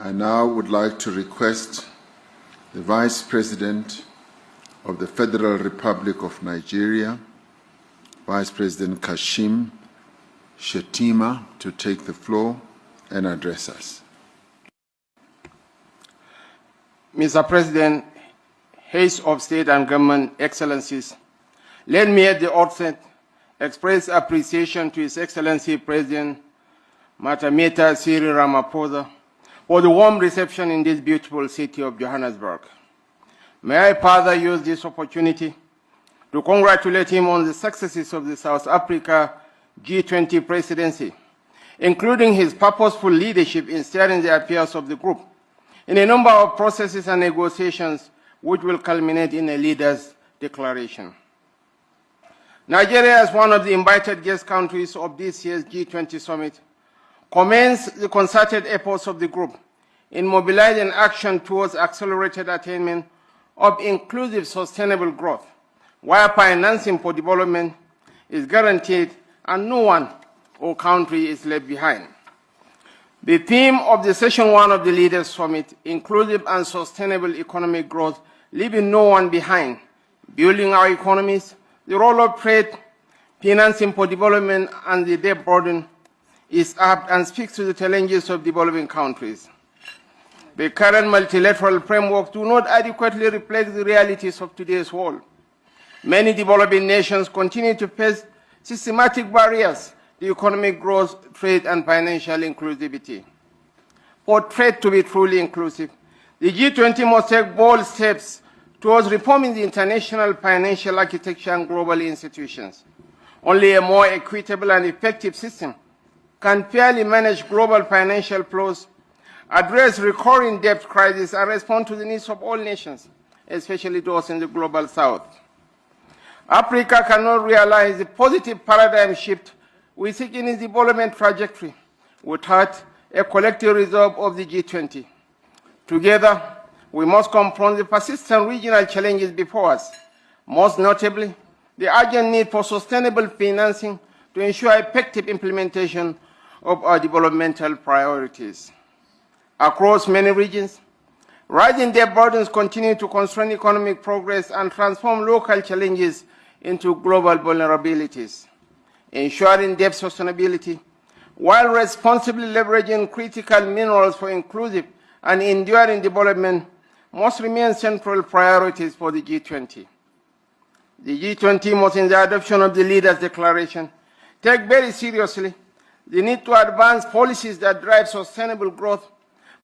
I now would like to request the Vice President of the Federal Republic of Nigeria, Vice President Kashim Shettima, to take the floor and address us. Mr. President, Heads of State and Government, Excellencies, let me at the outset express appreciation to His Excellency President Matameta Cyril Ramaphosa for the warm reception in this beautiful city of Johannesburg. May I further use this opportunity to congratulate him on the successes of the South Africa G20 presidency, including his purposeful leadership in steering the affairs of the group in a number of processes and negotiations which will culminate in a leader's declaration. Nigeria, as one of the invited guest countries of this year's G20 summit, commends the concerted efforts of the group in mobilizing action towards accelerated attainment of inclusive sustainable growth, where financing for development is guaranteed and no one or country is left behind. The theme of the Session 1 of the Leaders Summit, Inclusive and Sustainable Economic Growth, leaving no one behind, building our economies, the role of trade, financing for development, and the debt burden, is apt and speaks to the challenges of developing countries. The current multilateral framework do not adequately reflect the realities of today's world. Many developing nations continue to face systematic barriers to economic growth, trade, and financial inclusivity. For trade to be truly inclusive, the G20 must take bold steps towards reforming the international financial architecture and global institutions. Only a more equitable and effective system can fairly manage global financial flows, address recurring debt crises, and respond to the needs of all nations, especially those in the global south. Africa cannot realize the positive paradigm shift we seek in its development trajectory without a collective resolve of the G20. Together, we must confront the persistent regional challenges before us, most notably the urgent need for sustainable financing to ensure effective implementation of our developmental priorities. Across many regions, rising debt burdens continue to constrain economic progress and transform local challenges into global vulnerabilities. Ensuring debt sustainability, while responsibly leveraging critical minerals for inclusive and enduring development, must remain central priorities for the G20. The G20 must, in the adoption of the Leaders' Declaration, take very seriously the need to advance policies that drive sustainable growth